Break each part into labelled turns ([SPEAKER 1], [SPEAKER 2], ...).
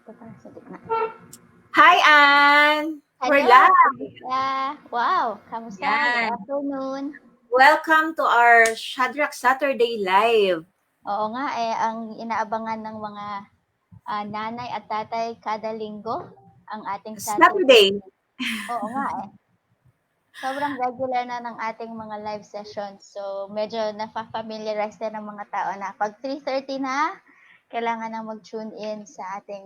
[SPEAKER 1] Sabi ko na.
[SPEAKER 2] Hi, Ann! We're
[SPEAKER 1] Hello,
[SPEAKER 2] live!
[SPEAKER 1] kamusta? Wow, kamusta? Good
[SPEAKER 2] Yan.
[SPEAKER 1] afternoon.
[SPEAKER 2] Welcome to our Shadrach Saturday Live.
[SPEAKER 1] Oo nga, ang inaabangan ng mga nanay at tatay kada linggo, ang ating Saturday.
[SPEAKER 2] Saturday.
[SPEAKER 1] Oo nga Sobrang regular na ng ating mga live sessions. So, medyo nafa-familiarize din ng mga tao na pag 3:30 na, kailangan na mag-tune in sa ating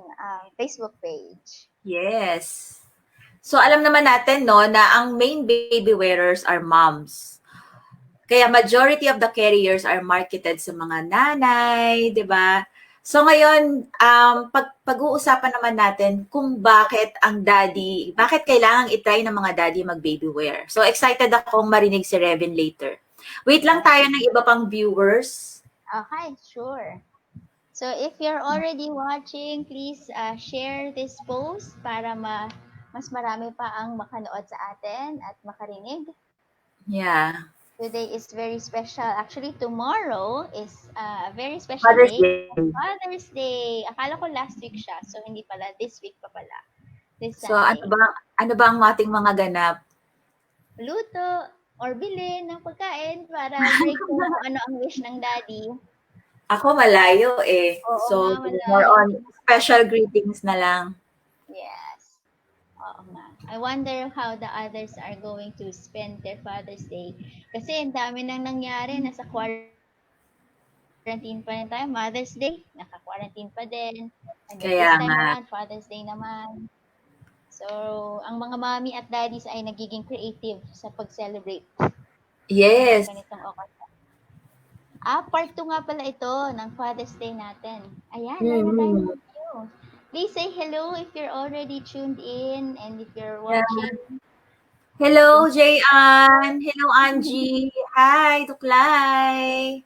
[SPEAKER 1] Facebook page.
[SPEAKER 2] Yes. So, alam naman natin, no, na ang main baby wearers are moms. Kaya majority of the carriers are marketed sa mga nanay, di ba? So ngayon, pag-uusapan naman natin kung bakit bakit kailangang itry ng mga daddy mag-baby wear. So excited akong marinig si Revin later. Wait lang tayo ng iba pang viewers.
[SPEAKER 1] Okay, sure. So if you're already watching, please share this post para mas marami pa ang makanood sa atin at makarinig.
[SPEAKER 2] Yeah.
[SPEAKER 1] Today is very special. Actually, tomorrow is a very special
[SPEAKER 2] Father's
[SPEAKER 1] day.
[SPEAKER 2] Day.
[SPEAKER 1] Father's Day. Akala ko last week siya. So, hindi pala. This week pa pala. This
[SPEAKER 2] So
[SPEAKER 1] Sunday.
[SPEAKER 2] ano ba ang ating mga ganap?
[SPEAKER 1] Luto or bilhin ng pagkain para break kung ano ang wish ng daddy.
[SPEAKER 2] Ako malayo eh.
[SPEAKER 1] Oo
[SPEAKER 2] So
[SPEAKER 1] nga, malayo.
[SPEAKER 2] more on special greetings na lang.
[SPEAKER 1] Yes. Oo nga. I wonder how the others are going to spend their Father's Day. Kasi ang dami nang nangyari. Nasa quarantine pa rin tayo. Mother's Day, naka-quarantine pa din. And then
[SPEAKER 2] Kaya
[SPEAKER 1] this time
[SPEAKER 2] nga.
[SPEAKER 1] around, Father's Day naman. So, ang mga mommy at daddies ay nagiging creative sa pag-celebrate.
[SPEAKER 2] Yes.
[SPEAKER 1] Sa ganitong okasyon. Part 2 nga pala ito ng Father's Day natin. Ayan, meron tayong review. Please say hello if you're already tuned in and if you're watching.
[SPEAKER 2] Hello, Jayan. Hello, Angie. Hi, Duklay.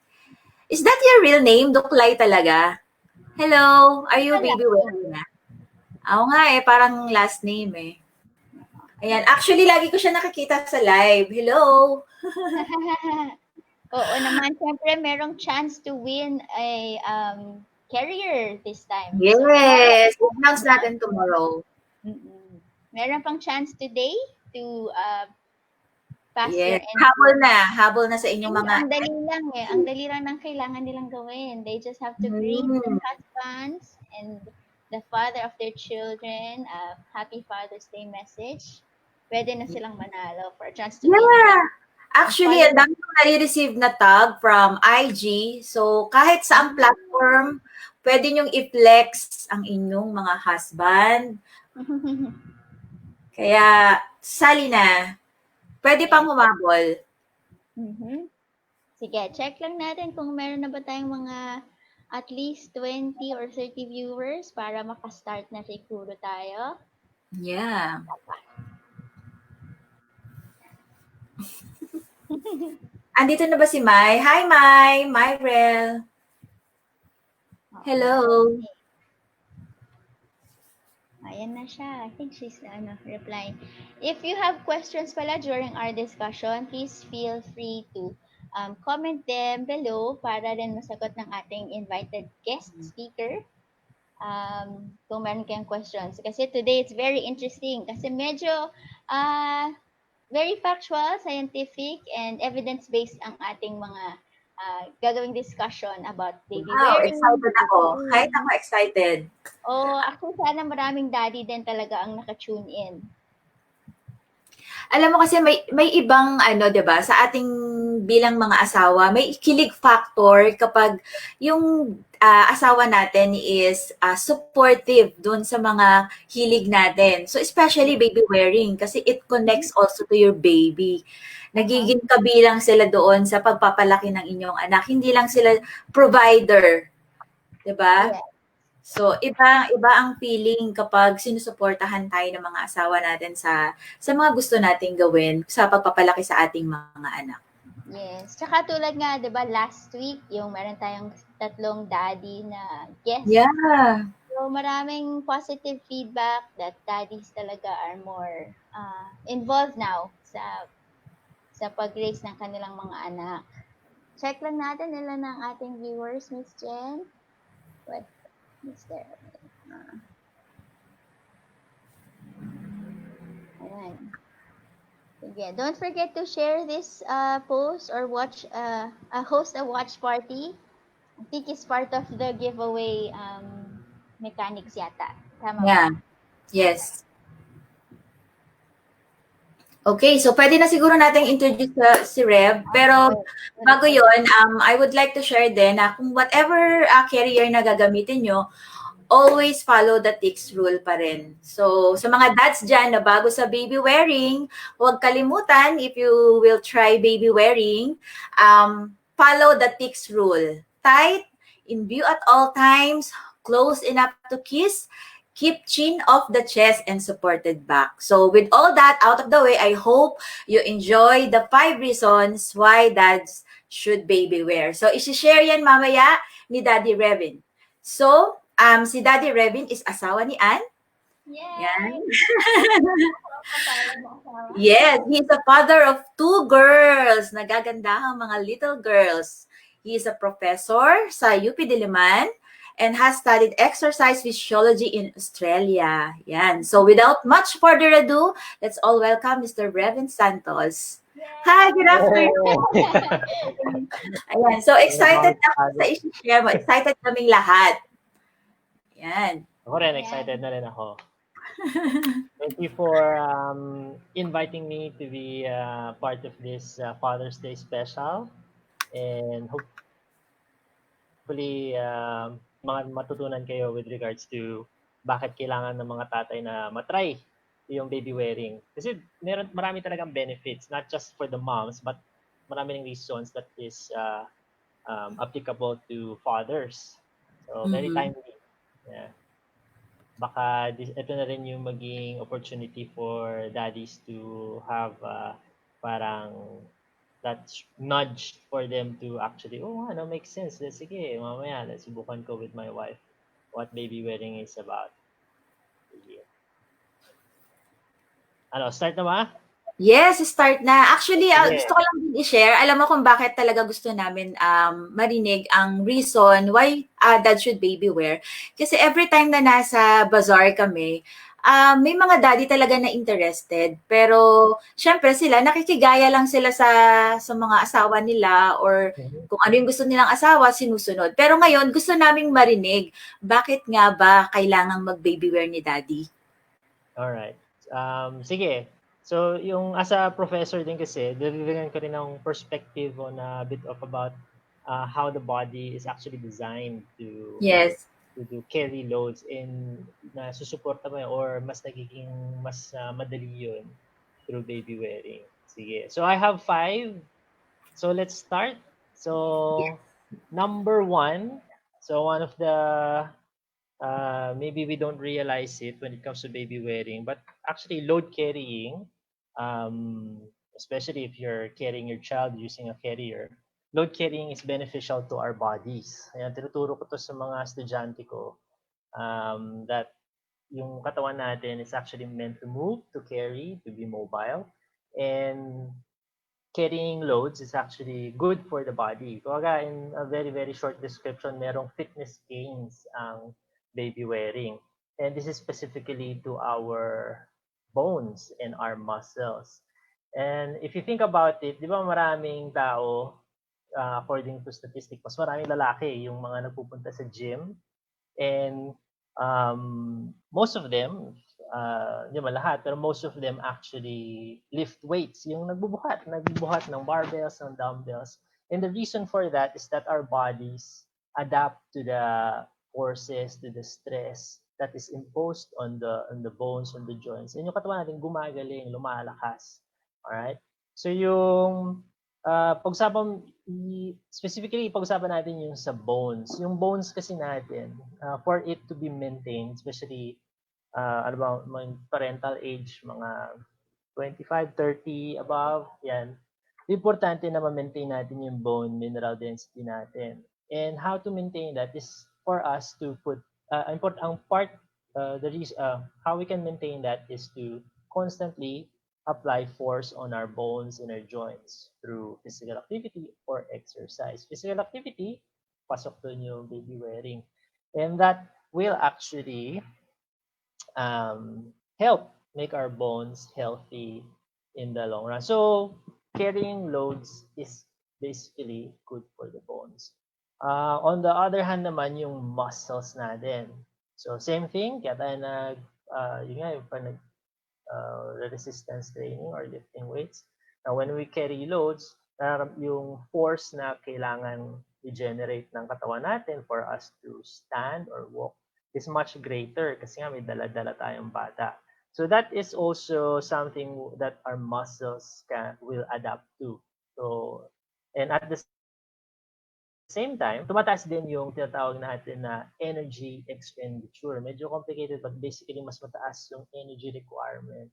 [SPEAKER 2] Is that your real name? Duklay talaga? Hello, are you Babywearing na? Oo nga eh, parang last name eh. Ayan, actually lagi ko siya nakikita sa live. Hello.
[SPEAKER 1] Oo naman, syempre merong chance to win a carrier this time.
[SPEAKER 2] Yes, announce natin tomorrow.
[SPEAKER 1] Meron pang chance today to pass your entry.
[SPEAKER 2] Habol na sa inyong mga...
[SPEAKER 1] Ang dali lang ng kailangan nilang gawin. They just have to greet their husbands and the father of their children a happy Father's Day message. Pwede na silang manalo for a chance to win.
[SPEAKER 2] Actually, ang dami ko nare-receive na tag from IG. So, kahit sa ang platform, pwede nyong i-flex ang inyong mga husband. Kaya, sali na. Pwede pang humabol.
[SPEAKER 1] Sige, check lang natin kung meron na ba tayong mga at least 20 or 30 viewers para makastart na siguro tayo.
[SPEAKER 2] Yeah. Andito na ba si Mai? Hi, Mai! Myrel! Hello!
[SPEAKER 1] Ayan na siya. I think she's replying. If you have questions pala during our discussion, please feel free to comment them below para rin masagot ng ating invited guest speaker. Kung meron kayong questions. Kasi today it's very interesting. Kasi medyo very factual, scientific, and evidence-based ang ating mga gagawing discussion about baby-wearing.
[SPEAKER 2] Excited ako. Kahit ako excited.
[SPEAKER 1] Actually, sana maraming daddy din talaga ang naka-tune in.
[SPEAKER 2] Alam mo kasi may ibang 'di ba, sa ating bilang mga asawa, may kilig factor kapag yung asawa natin is supportive dun sa mga hilig natin. So especially baby wearing kasi it connects also to your baby. Nagiging kabilang sila doon sa pagpapalaki ng inyong anak. Hindi lang sila provider, 'di ba?
[SPEAKER 1] Yeah.
[SPEAKER 2] So, iba ang feeling kapag sinusuportahan tayo ng mga asawa natin sa mga gusto nating gawin sa pagpapalaki sa ating mga anak.
[SPEAKER 1] Yes. Tsaka tulad nga, 'di ba, last week yung meron tayong 3 daddy na guest.
[SPEAKER 2] Yeah.
[SPEAKER 1] So, maraming positive feedback that daddies talaga are more involved now sa pag-raise ng kanilang mga anak. Check lang natin ilan ang ating viewers, Miss Jen. What is there? Ayan. Sige. Don't forget to share this post or host a watch party. I think it's part of the giveaway mechanics yata. Tama ba?
[SPEAKER 2] Yeah. Yes. Okay, so pwede na siguro nating introduce si Rev. Pero
[SPEAKER 1] Oh, sorry,
[SPEAKER 2] bago
[SPEAKER 1] sorry.
[SPEAKER 2] yon, I would like to share din na kung whatever carrier na gagamitin nyo, always follow the TICS rule pa rin. So, sa mga dads dyan na bago sa baby wearing, huwag kalimutan, if you will try baby wearing, follow the TICS rule. Tight, in view at all times, close enough to kiss, keep chin off the chest and supported back. So, with all that out of the way, I hope you enjoy the 5 reasons why dads should baby wear. So, isi-share yan mamaya ni Daddy Revin. So, si Daddy Revin is asawa ni Ann. Yan.
[SPEAKER 1] Yay! Kapalad na asawa.
[SPEAKER 2] Yes, he's a father of 2 girls. Nagagandahang mga little girls. He is a professor sa UP Diliman and has studied exercise physiology in Australia. Yan. So without much further ado, let's all welcome Mr. Revin Santos. Hi, good afternoon.
[SPEAKER 3] Yay!
[SPEAKER 2] Ayan. So excited
[SPEAKER 3] Mukhang
[SPEAKER 2] na ako sa
[SPEAKER 3] bago.
[SPEAKER 2] i-share mo. Excited kaming lahat. Yan.
[SPEAKER 3] Ako rin,
[SPEAKER 1] Ayan.
[SPEAKER 3] excited na rin ako. Thank you for inviting me to be part of this Father's Day special. And hopefully, mga matutunan kayo with regards to bakit kailangan ng mga tatay na matry yung baby wearing. Kasi marami talagang benefits, not just for the moms, but marami ring reasons that is applicable to fathers. So, very
[SPEAKER 2] Mhm.
[SPEAKER 3] timely. Yeah. Baka ito na rin yung maging opportunity for daddies to have parang that nudge for them to actually, oh, ano, makes sense. Sige, mamaya, let's subukan ko with my wife what baby wearing is about. Sige. Ano, start na ba?
[SPEAKER 2] Yes, start na. Actually,
[SPEAKER 3] Sige.
[SPEAKER 2] gusto ko lang din i-share. Alam mo kung bakit talaga gusto namin marinig ang reason why dad should baby wear. Kasi every time na nasa bazaar kami, may mga daddy talaga na interested. Pero, syempre sila, nakikigaya lang sila sa mga asawa nila or
[SPEAKER 3] Mhm.
[SPEAKER 2] kung ano yung gusto nilang asawa, sinusunod. Pero ngayon, gusto naming marinig, bakit nga ba kailangang mag-baby wear ni daddy?
[SPEAKER 3] Alright. Sige. So, yung as a professor din kasi, diligan ko rin ng perspective on a bit of about how the body is actually designed
[SPEAKER 2] Yes.
[SPEAKER 3] to carry loads and na susuporta mo yun or mas nagiging mas madali yun through baby wearing. Sige. So, I have 5. So, let's start. So, number 1. So, one of the maybe we don't realize it when it comes to baby wearing, but actually load carrying, um, especially if you're carrying your child using a carrier, load carrying is beneficial to our bodies. Ayan, tinuturo ko to sa mga estudyante ko that yung katawan natin is actually meant to move, to carry, to be mobile. And carrying loads is actually good for the body. Kumbaga, in a very, very short description, merong fitness gains ang baby wearing. And this is specifically to our bones and our muscles. And if you think about it, di ba maraming tao, according to statistics, mas maraming lalaki yung mga nagpupunta sa gym. And most of them, di ba lahat, pero most of them actually lift weights. Yung nagbubuhat ng barbells, ng dumbbells. And the reason for that is that our bodies adapt to the forces, to the stress that is imposed on the bones, on the joints. And yung katawan natin gumagaling, lumalakas. Alright? So yung pag-usapan specifically pag-usapan natin yung sa bones. Yung bones kasi natin, for it to be maintained, especially ano ba, mga parental age, mga 25, 30 above, yan. Importante na ma-maintain natin yung bone mineral density natin. And how to maintain that is for us to put ang part how we can maintain that is to constantly apply force on our bones and our joints through physical activity or exercise. Physical activity, pasok doon yung baby wearing. And that will actually help make our bones healthy in the long run. So carrying loads is basically good for the bones. On the other hand naman, yung muscles natin. So same thing, kaya tayo yun nga, yung resistance training or lifting weights. Now, when we carry loads, yung force na kailangan i-generate ng katawan natin for us to stand or walk is much greater kasi nga may dala-dala tayong bata. So that is also something that our muscles will adapt to. So, and at the same time, tumataas din yung tinatawag natin na energy expenditure. Medyo complicated but basically mas mataas yung energy requirement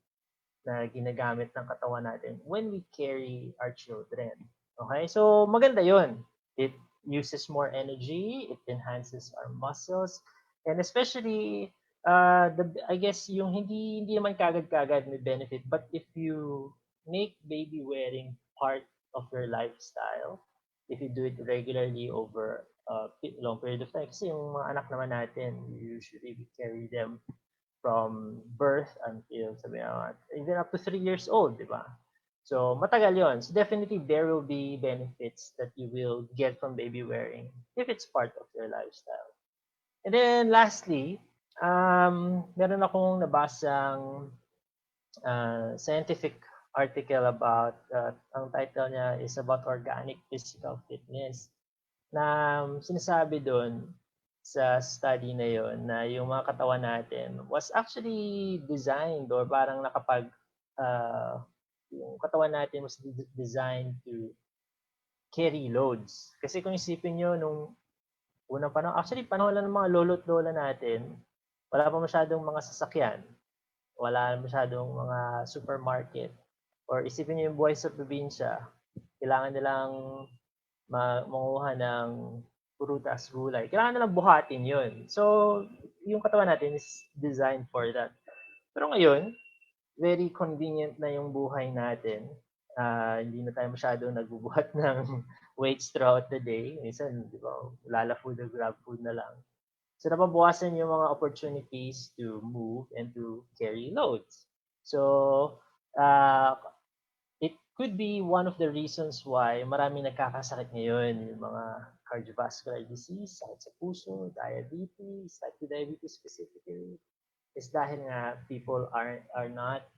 [SPEAKER 3] na ginagamit ng katawan natin when we carry our children. Okay? So, maganda yun. It uses more energy, it enhances our muscles, and especially, I guess, yung hindi naman kagad-kagad may benefit, but if you make baby wearing part of your lifestyle, if you do it regularly over a long period of time, kasi yung mga anak naman natin, usually we carry them from birth until sabi nga, even up to 3 years old, di ba? So, matagal yon. So, definitely there will be benefits that you will get from baby wearing if it's part of your lifestyle. And then, lastly, meron akong nabasang scientific article about, ang title niya is about organic physical fitness na sinasabi doon sa study na yon na yung mga katawan natin was actually designed or parang yung katawan natin was designed to carry loads. Kasi kung isipin nyo, nung unang panahon, actually panahon lang ng mga lolo't lola natin, wala pa masyadong mga sasakyan, wala masyadong mga supermarket, or isipin nyo yung buhay sa probinsya, kailangan nilang manguha ng prutas, gulay. Kailangan nilang buhatin yun. So, yung katawan natin is designed for that. Pero ngayon, very convenient na yung buhay natin. Hindi na tayo masyadong nagbubuhat ng weights throughout the day. Minsan, di ba, lala food or grab food na lang. So, napabawasan yung mga opportunities to move and to carry loads. So, it could be one of the reasons why maraming nagkakasakit ngayon, yung mga cardiovascular disease, sakit sa puso, diabetes, type 2 diabetes specifically, is dahil nga people are not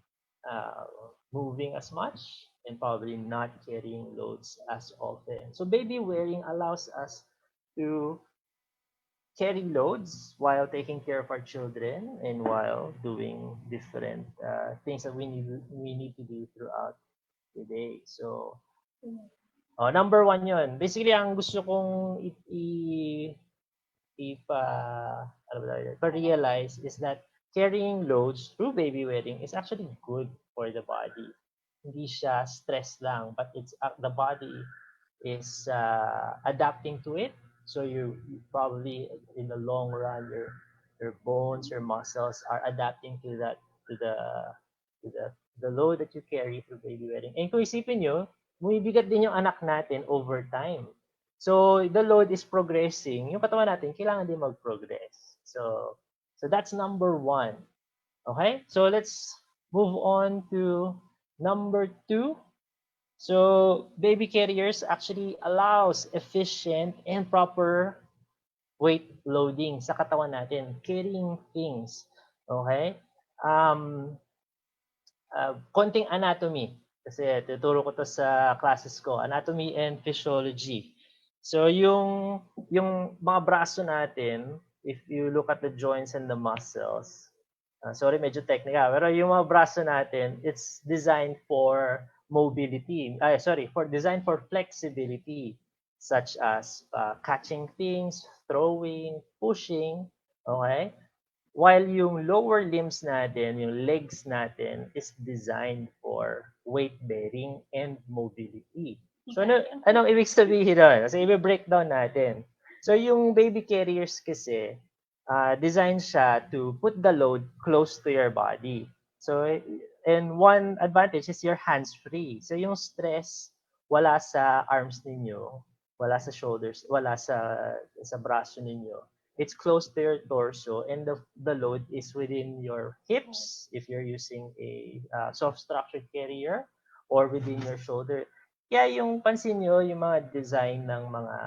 [SPEAKER 3] uh, moving as much and probably not carrying loads as often. So baby wearing allows us to carry loads while taking care of our children and while doing different things that we need to do throughout the day. So, number one yun. Basically, ang gusto kong ano ba tawag realize is that carrying loads through baby wearing is actually good for the body. Hindi siya stress lang, but it's the body is adapting to it. So you probably in the long run your bones, your muscles are adapting to that to the load that you carry through baby wearing. And kung isipin nyo, bumibigat din yung anak natin over time. So the load is progressing. Yung katawan natin, kailangan din mag-progress. So that's number one. Okay? So let's move on to number two. So baby carriers actually allows efficient and proper weight loading sa katawan natin, carrying things. Okay? Konting anatomy kasi tuturo ko to sa classes ko, anatomy and physiology. So yung mga braso natin, if you look at the joints and the muscles, sorry medyo technical, pero yung mga braso natin, it's designed for mobility. Designed for flexibility such as catching things, throwing, pushing, okay? While yung lower limbs natin, yung legs natin, is designed for weight bearing and mobility. So anong ibig sabihin nun? Kasi i-breakdown natin. So yung baby carriers kasi, designed siya to put the load close to your body. So, and one advantage is your hands free. So yung stress, wala sa arms ninyo, wala sa shoulders, wala sa braso ninyo. it's close to your torso, and the load is within your hips if you're using a soft structured carrier, or within your shoulder. Kaya yung pansin nyo, yung mga design ng mga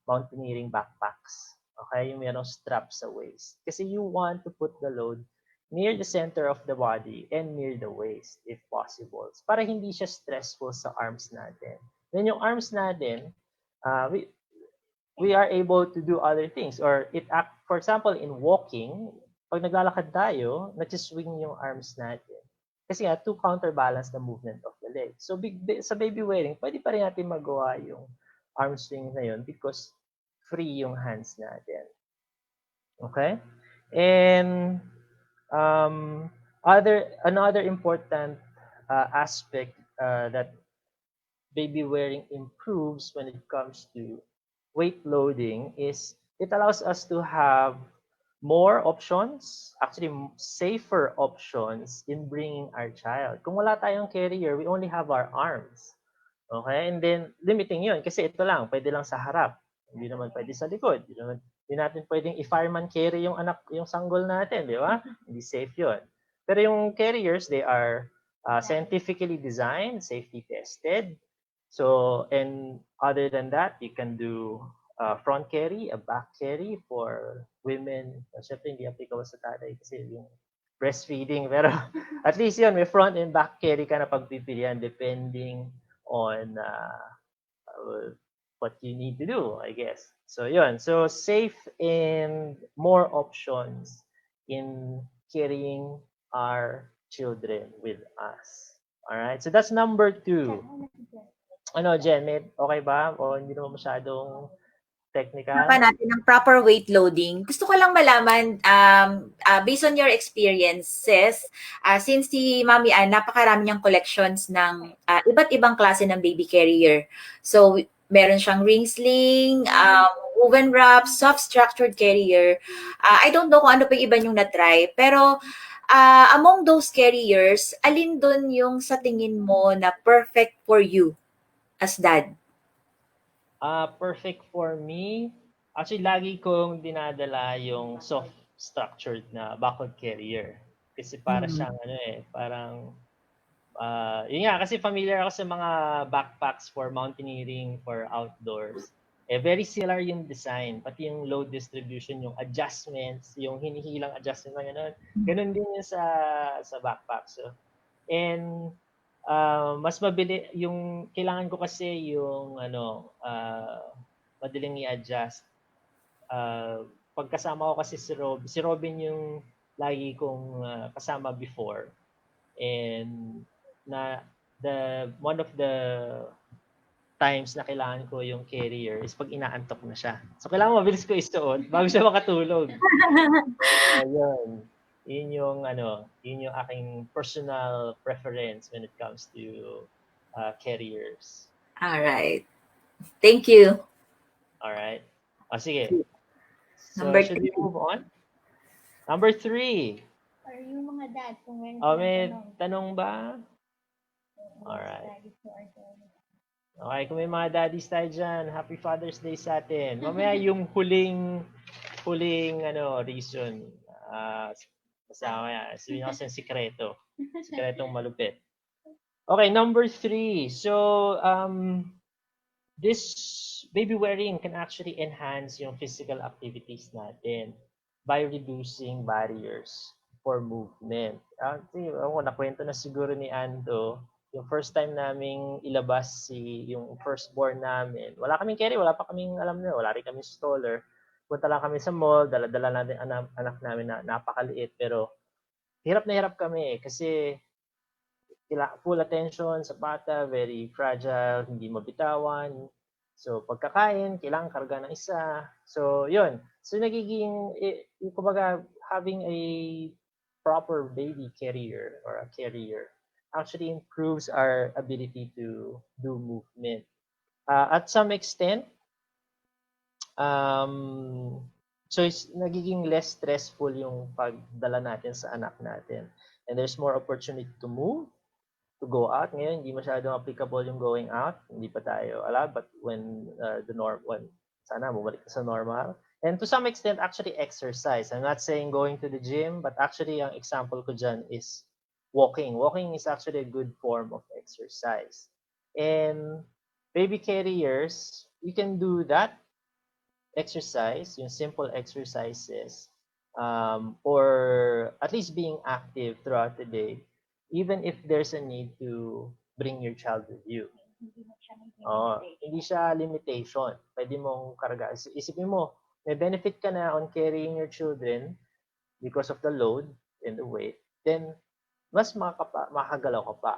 [SPEAKER 3] mountaineering backpacks, okay, yung merong strap sa waist. Kasi you want to put the load near the center of the body and near the waist if possible. Para hindi siya stressful sa arms natin. Then yung arms natin, uh, we, we are able to do other things, or it act, for example, in walking, pag naglalakad tayo, nag-swing yung arms natin. Kasi nga, to counterbalance the movement of the leg. So, sa baby wearing, pwede pa rin natin magawa yung arm swing na yun because free yung hands natin. Okay? And another important aspect that baby wearing improves when it comes to weight loading is it allows us to have more options, actually safer options in bringing our child. Kung wala tayong carrier, we only have our arms. Okay? And then, limiting yun. Kasi ito lang, pwede lang sa harap. Hindi naman pwede sa likod. Hindi natin pwedeng i-fireman carry yung anak, yung sanggol natin, di ba? Hindi safe yun. Pero yung carriers, they are scientifically designed, safety tested. So, and other than that, you can do front carry, a back carry for women. Siyempre, hindi applicable sa tatay kasi yung breastfeeding. Pero at least yun, may front and back carry ka na pagpipilian depending on what you need to do, I guess. So yun, so safe and more options in carrying our children with us. All right, so that's number 2. Ano, Jen, okay ba? O hindi naman masyadong technical?
[SPEAKER 2] Pa natin ng proper weight loading. Gusto ko lang malaman, based on your experiences, since si Mami Ann, napakarami niyang collections ng iba't ibang klase ng baby carrier. So, meron siyang ring sling, woven wrap, soft structured carrier. I don't know kung ano pa yung iba niyong na-try, pero among those carriers, alin dun yung sa tingin mo na perfect for you as dad?
[SPEAKER 3] Perfect for me. Actually, lagi kong dinadala yung soft structured na backward carrier. Kasi para siyang parang yun nga, kasi familiar ako sa mga backpacks for mountaineering, for outdoors. Very similar yung design, pati yung load distribution, yung adjustments, yung hinihilang adjustment na gano'n. Ganun din yung sa backpack. So, and mas mabili yung kailangan ko kasi yung madaling i-adjust. Pagkasama ko kasi si Robin yung lagi kong kasama before, and one of the times na kailangan ko yung carrier is pag inaantok na siya. So kailangan mabilis ko isuot bago siya makatulog. Ayun. Yun yung aking personal preference when it comes to carriers.
[SPEAKER 2] All right. Thank you.
[SPEAKER 3] All right. Sige. So,
[SPEAKER 2] Number
[SPEAKER 3] should
[SPEAKER 2] 3.
[SPEAKER 3] we move on? Number 3.
[SPEAKER 1] Or yung mga dad, kung meron
[SPEAKER 3] May
[SPEAKER 1] silang
[SPEAKER 3] tanong ba? Alright. Okay, kung may mga daddies tayo dyan, Happy Father's Day sa atin. Mamaya yung huling reason. Basta mamaya, sabihin ako sa sikreto. Sikretong malupit. Okay, number 3. So, this baby wearing can actually enhance yung physical activities natin by reducing barriers for movement. Nakwento na siguro ni Ando, yung first time naming ilabas yung firstborn namin. Wala kaming carry, wala pa kaming alam na, wala rin kaming stroller. Punta lang kami sa mall, dala-dala natin anak namin na napakaliit, pero hirap na hirap kami kasi full attention sa bata, very fragile, hindi mabitawan. So, pagkakain, kailangan karga ng isa. So, yun. So, kumbaga, having a proper baby carrier or a carrier actually improves our ability to do movement. At some extent, so it's nagiging less stressful yung pagdala natin sa anak natin. And there's more opportunity to move, to go out. Ngayon, hindi masyadong applicable yung going out. Hindi pa tayo allowed. But when sana bumalik sa normal, And to some extent, actually exercise. I'm not saying going to the gym, but actually ang example ko dyan is walking. Walking is actually a good form of exercise. And baby carriers, you can do that exercise, yung simple exercises, or at least being active throughout the day, even if there's a need to bring your child with you. Hindi siya limitation. Pwede mong karga. Isipin mo, may benefit ka na on carrying your children because of the load and the weight, then mas makagalaw ka pa.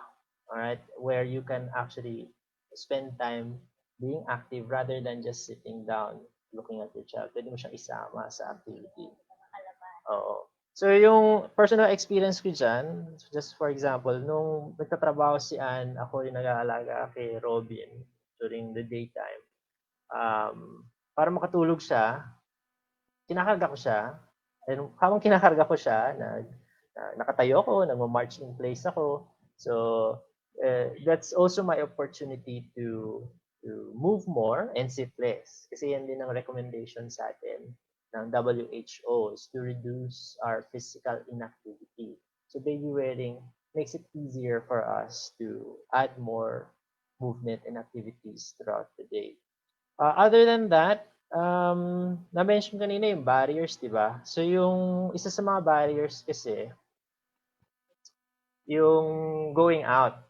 [SPEAKER 3] Alright? Where you can actually spend time being active rather than just sitting down looking at your child. Pwede mo siyang isama sa activity. Oo. So, yung personal experience ko dyan, just for example, nung nagtatrabaho si Ann, ako yung nag-aalaga kay Robin during the daytime. Para makatulog siya, kinakarga ko siya. And habang kinakarga ko siya, nakatayo ako, nag-march in place ako. So, that's also my opportunity to move more and sit less. Kasi yan din ang recommendation sa atin ng WHO is to reduce our physical inactivity. So baby wearing makes it easier for us to add more movement and activities throughout the day. Other than that, na-mention kanina yung barriers, di ba? So yung isa sa mga barriers kasi, yung going out.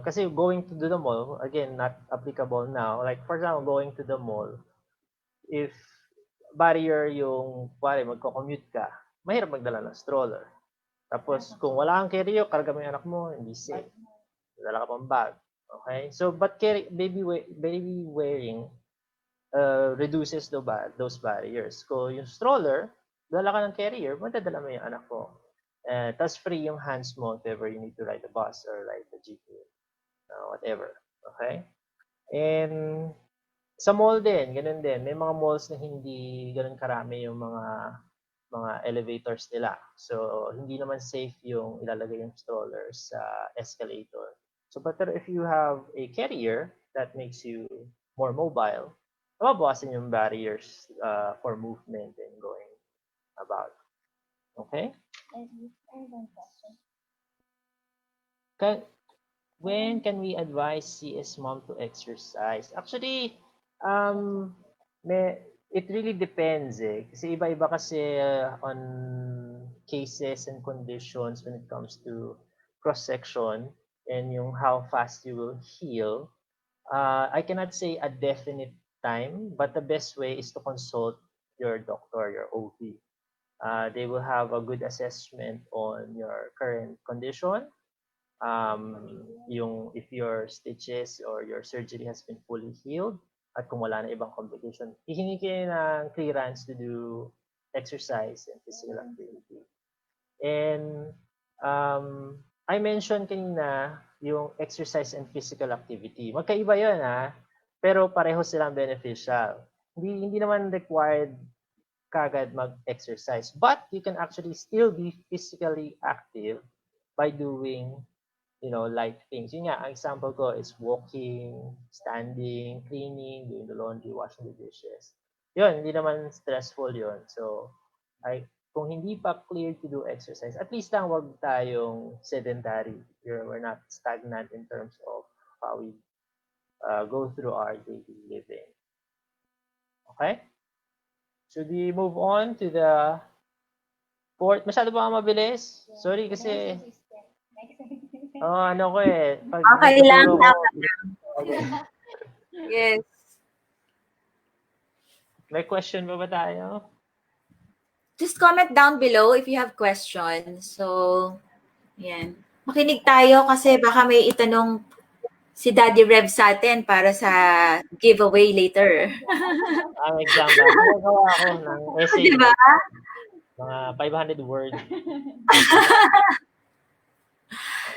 [SPEAKER 3] Kasi going to the mall, again, not applicable now. Like, for example, going to the mall, if barrier yung, pare, magko-commute ka, mahirap magdala ng stroller. Tapos, kung wala kang carry, karga mo yung anak mo, hindi safe. Dala ka pang bag. Okay? So, but baby wearing reduces those barriers. Kung yung stroller, dala ka ng carrier, madadala mo yung anak mo. Tapos free yung hands mo if ever you need to ride the bus or ride the jeepney. Whatever. Okay? And sa mall din, ganun din. May mga malls na hindi ganun karami yung mga elevators nila. So, hindi naman safe yung ilalagay yung strollers sa escalator. So, better if you have a carrier that makes you more mobile, mababawasan yung barriers for movement and going about. Okay? When can we advise CS mom to exercise? Actually, it really depends eh. Kasi iba-iba kasi on cases and conditions when it comes to cross-section and yung how fast you will heal. I cannot say a definite time, but the best way is to consult your doctor, your OB. They will have a good assessment on your current condition, yung if your stitches or your surgery has been fully healed at kung wala na ibang complication, hihingi kayo ng clearance to do exercise and physical activity. And I mentioned kanina yung exercise and physical activity. Magkaiba yun pero pareho silang beneficial. Hindi naman required kagad mag-exercise. But you can actually still be physically active by doing light things. Yun nga, ang example ko is walking, standing, cleaning, doing the laundry, washing the dishes. Yun, hindi naman stressful yun. So, kung hindi pa clear to do exercise, at least lang wag tayong sedentary. We're not stagnant in terms of how we go through our daily living. Okay? Should we move on to the fourth? Masyado ba mabilis? Sorry kasi... ano ko eh. Pag
[SPEAKER 2] Okay lang.
[SPEAKER 3] ko, okay.
[SPEAKER 2] Yes.
[SPEAKER 3] May question ba tayo?
[SPEAKER 2] Just comment down below if you have questions. So, yan. Makinig tayo kasi baka may itanong si Daddy Rev sa atin para sa giveaway later.
[SPEAKER 3] Ang exam ba? Nagawa ako ng essay.
[SPEAKER 2] Diba?
[SPEAKER 3] Mga 500 words.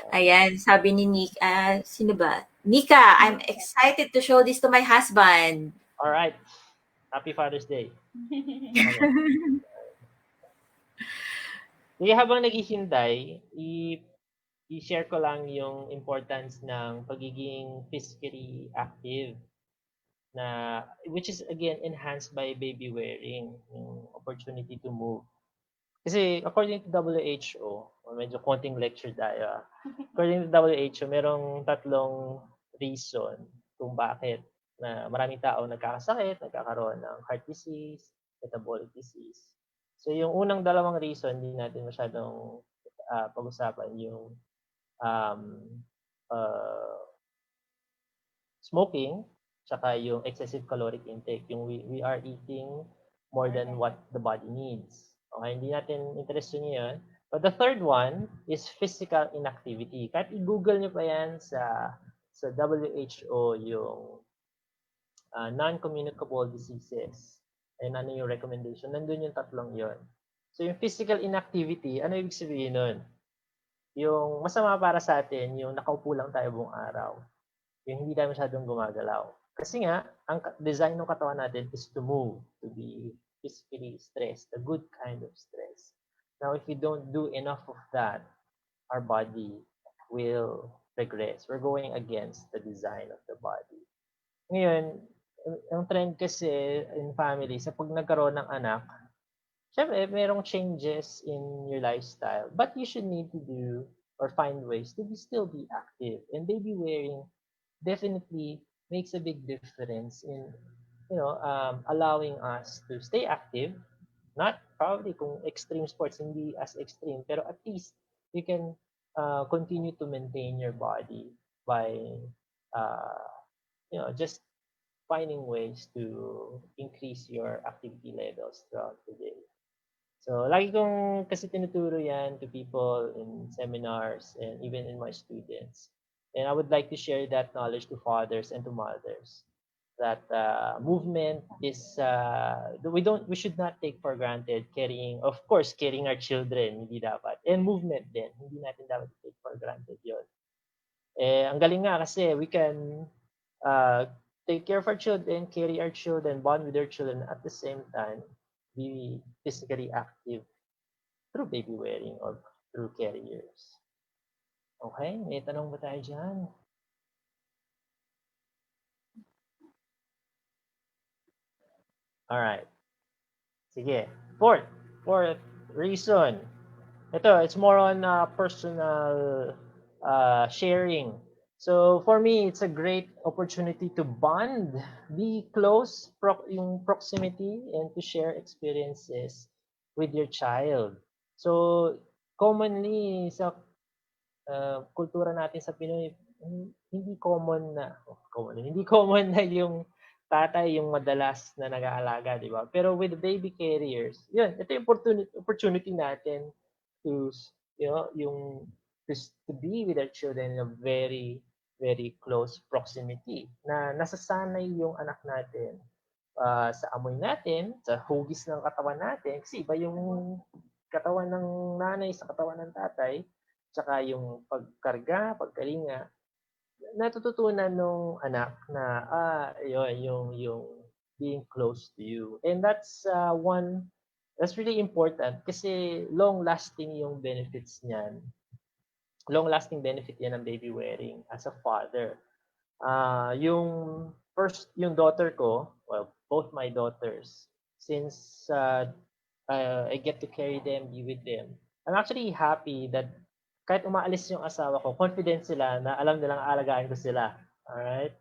[SPEAKER 2] Ayan, sabi ni Nika, sino ba? Nika, I'm excited to show this to my husband.
[SPEAKER 3] All right. Happy Father's Day. Kaya habang naghihintay, i-share ko lang yung importance ng pagiging physically active. na which is again enhanced by baby wearing, yung opportunity to move. Kasi according to WHO, medyo konting lecture tayo. According to WHO, merong tatlong reason kung bakit na maraming tao nagkakasakit, nagkakaroon ng heart disease, metabolic disease. So yung unang dalawang reason, hindi natin masyadong pag-usapan yung um, uh, smoking, tsaka yung excessive caloric intake, yung we are eating more than what the body needs. Okay, hindi natin interest yun yun. But the third one is physical inactivity. Kahit i-google nyo pa yan sa WHO yung non-communicable diseases and ano yung recommendation, nandun yung tatlong yon. So yung physical inactivity, ano ibig sabihin nun? Yung masama para sa atin, yung nakaupo lang tayo buong araw. Yung hindi tayo masyadong gumagalaw. Kasi nga, ang design ng katawan natin is to move, to be physically stressed, a good kind of stress. Now, if we don't do enough of that, our body will regress. We're going against the design of the body. Ngayon, ang trend kasi in family, sa pag nagkaroon ng anak, syempre, merong changes in your lifestyle. But you should need to do or find ways to still be active. And baby wearing definitely makes a big difference in allowing us to stay active. Not probably kung extreme sports, hindi as extreme, pero at least you can continue to maintain your body by uh, just finding ways to increase your activity levels throughout the day. So, lagi kong kasi tinuturo yan to people in seminars and even in my students. And I would like to share that knowledge to fathers and to mothers that movement is we should not take for granted carrying, of course, carrying our children, hindi dapat. And movement din, hindi natin dapat take for granted yon. Ang galing nga kasi we can take care of our children, carry our children, bond with our children at the same time be physically active through baby wearing or through carriers. Okay, may tanong ba tayo dyan? Alright. Sige. Fourth reason. Ito, it's more on personal sharing. So for me, it's a great opportunity to bond, be close, yung proximity, and to share experiences with your child. So commonly sa kultura natin sa Pinoy, hindi common na yung tatay yung madalas na nag-aalaga, di ba? Pero with baby carriers, yun, ito yung opportunity natin to, yung to be with our children in a very, very close proximity na nasasanay yung anak natin sa amoy natin, sa hugis ng katawan natin. Kasi iba yung katawan ng nanay sa katawan ng tatay, tsaka yung pagkarga, pagkalinga, natututunan nung anak na yung being close to you. And that's really important kasi long-lasting yung benefits niyan. Long-lasting benefit yan ng baby wearing as a father. Yung daughter ko, well, both my daughters, since I get to carry them, be with them, I'm actually happy that kahit umaalis yung asawa ko, confident sila na alam nilang aalagaan ko sila. Alright?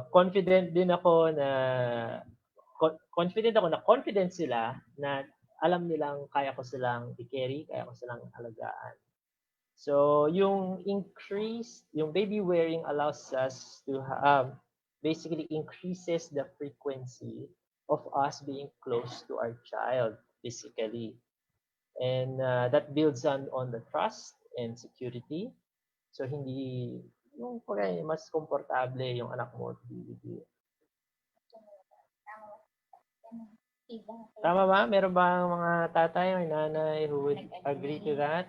[SPEAKER 3] Confident din ako na confident sila na alam nilang kaya ko silang i-carry, kaya ko silang alagaan. So, yung baby wearing allows us to basically increases the frequency of us being close to our child physically. And that builds on the trust and security. So, hindi, yung mas komportable yung anak mo to be with you. Tama ba? Meron ba mga tatay or nanay who would agree to that?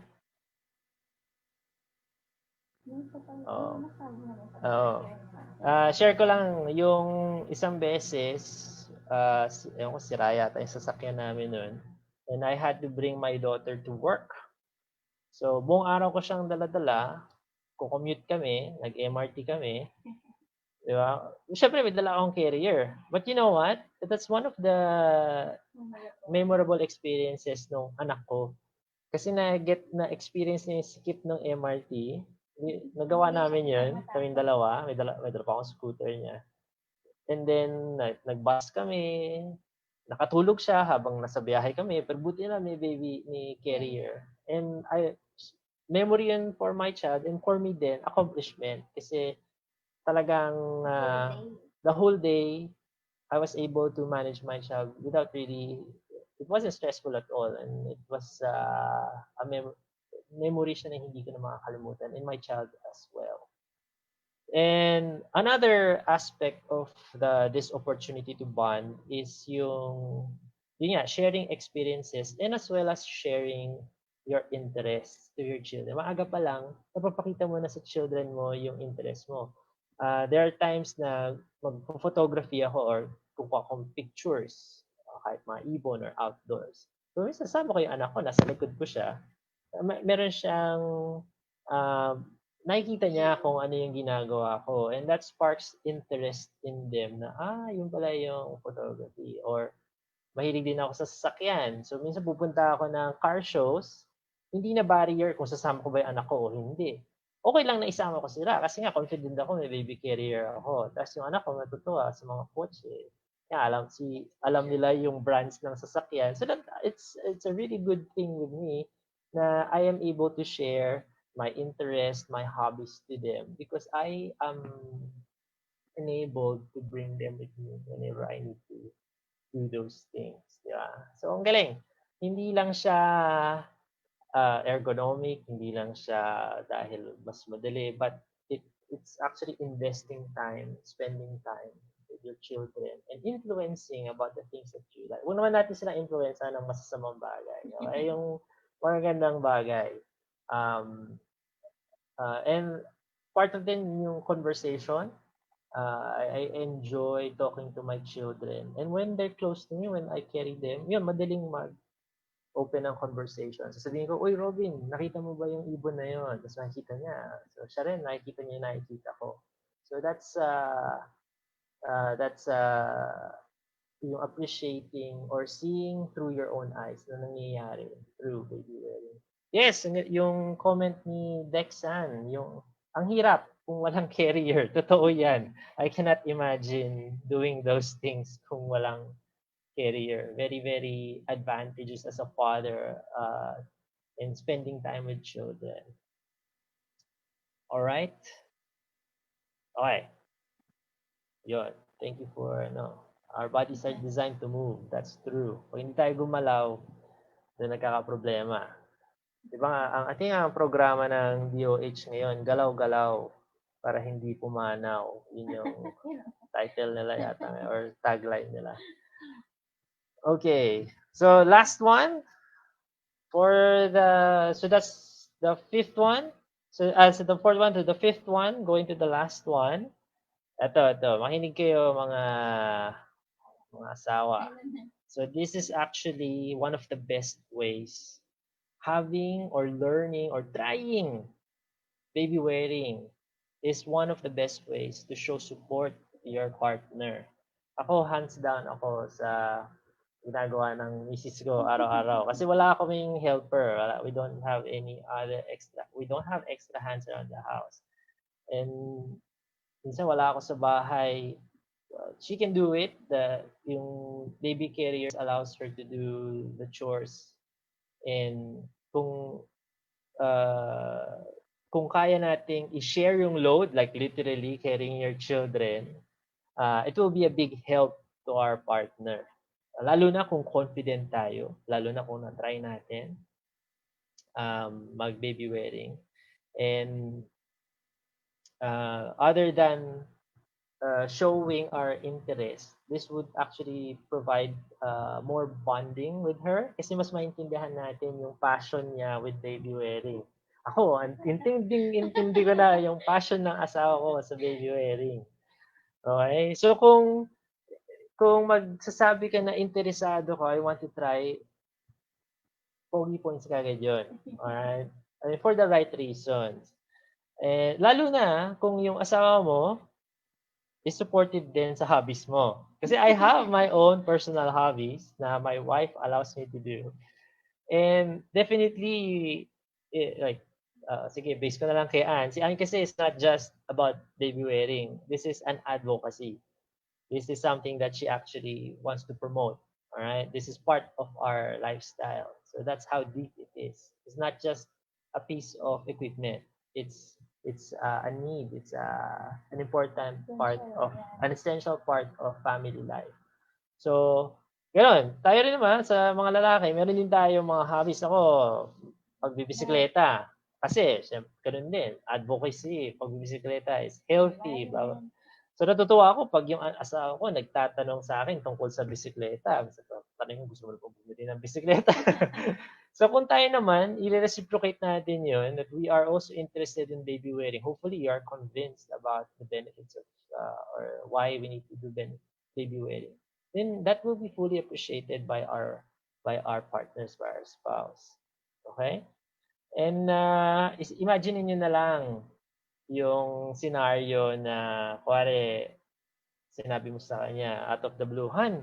[SPEAKER 3] Share ko lang yung isang beses, si Raya, yung sasakyan namin nun, and I had to bring my daughter to work. So, buong araw ko siyang dala-dala, kukommute kami, nag-MRT kami, Di ba? Siyempre, may dala akong carrier. But you know what? That's one of the memorable experiences nung anak ko. Kasi na-experience niya yung skip ng MRT. Nagawa namin yun, kaming dalawa. May dala pa akong scooter niya. And then, nag-bus kami. Nakatulog siya habang nasa biyahe kami. Pero buti na may carrier. And memory yun for my child and for me din, accomplishment. Kasi talagang the whole day, I was able to manage my child without really, it wasn't stressful at all. And it was a memory siya na hindi ko na makakalimutan in my child as well. And another aspect of this opportunity to bond is yun nga, sharing experiences and as well as sharing your interests to your children. Maaga pa lang, napapakita mo na sa children mo yung interest mo. There are times na mag-photography ako or kukuha akong pictures, kahit mga ibon or outdoors. So, minsan sama ko yung anak ko, nasa likod ko siya. Meron siyang nakikita niya kung ano yung ginagawa ko and that sparks interest in them na yun pala yung photography or mahilig din ako sa sasakyan. So minsan pupunta ako ng car shows, hindi na barrier kung sasama ko ba yung anak ko o hindi. Okay lang na isama ko sila kasi nga confident ako may baby carrier ako. Tapos yung anak ko natutuwa sa mga kotse. Alam nila yung brands ng sasakyan. So that it's a really good thing with me na I am able to share my interest, my hobbies to them because I am enabled to bring them with me whenever I need to do those things. Di ba? So, ang galing. Hindi lang siya ergonomic, hindi lang siya dahil mas madali, but it's actually investing time, spending time with your children, and influencing about the things that you like. Huwag naman natin sila influence ng masasamang bagay. Okay? Yung magagandang bagay. And part of din yung conversation, I enjoy talking to my children. And when they're close to me, when I carry them, yun, madaling mag-open ng conversation. So sabihin ko, uy Robin, nakita mo ba yung ibon na yun? Tapos nakikita niya. So siya rin, nakikita niya yung nakikita ko. So that's yung appreciating or seeing through your own eyes na nangyayari through babywearing. Yes, yung comment ni Dexan, yung ang hirap kung walang carrier. Totoo yan. I cannot imagine doing those things kung walang carrier. Very, very advantageous as a father in spending time with children. All right? Okay. Yun. Thank you for, our bodies are designed to move. That's true. Pag hindi tayo gumalaw, doon nagkakaproblema. Di ba nga, ang programa ng DOH ngayon, galaw-galaw para hindi pumanaw. Yun yung title nila yata or tagline nila. Okay. So last one so that's the fifth one. So the fourth one to the fifth one, going to the last one. Ito. Makinig kayo mga asawa. So this is actually one of the best ways having or learning or trying baby wearing is one of the best ways to show support to your partner. Ako, hands down ako sa ginagawa ng misis ko araw-araw. Kasi wala kaming helper. We don't have any other we don't have extra hands around the house. And minsan wala ako sa bahay. She can do it. Yung baby carriers allows her to do the chores. And kung kaya nating i-share yung load, like literally carrying your children, it will be a big help to our partner. Lalo na kung confident tayo, lalo na kung na-try natin mag-baby wearing. And other than showing our interest, this would actually provide more bonding with her kasi mas maintindihan natin yung passion niya with baby wearing. Ako, intindi ko na yung passion ng asawa ko sa baby wearing. Okay? So kung magsasabi ka na interesado ka, I want to try, pogi points kagad yun. Alright? I mean, for the right reasons. Lalo na kung yung asawa mo is supported din sa hobbies mo. Kasi I have my own personal hobbies na my wife allows me to do. And definitely, like, sige, base ko na lang kay Anne. Si Anne kasi is not just about baby wearing. This is an advocacy. This is something that she actually wants to promote. All right. This is part of our lifestyle. So that's how deep it is. It's not just a piece of equipment. It's a need. It's an important part
[SPEAKER 1] Essential,
[SPEAKER 3] of
[SPEAKER 1] yeah.
[SPEAKER 3] an essential part of family life. So, gano'n. Tayo rin naman sa mga lalaki, meron din tayong mga hobbies. Ako,
[SPEAKER 1] Right.
[SPEAKER 3] pagbibisikleta. Kasi, syempre, gano'n din. Advocacy, pagbibisikleta is healthy. Blah, blah.
[SPEAKER 1] Environment.
[SPEAKER 3] So, natutuwa ako pag yung asawa ko nagtatanong sa akin tungkol sa bisikleta. Tanong mo, gusto mo na po bumili ng bisikleta? So, kung tayo naman, i-reciprocate natin yun, that we are also interested in baby wearing. Hopefully, you are convinced about the benefits of, or why we need to do baby wearing. Then that will be fully appreciated by our partners, by our spouse. Okay? And imagine niyo na lang yung scenario na kuwari sinabi mo sa kanya out of the blue, Han,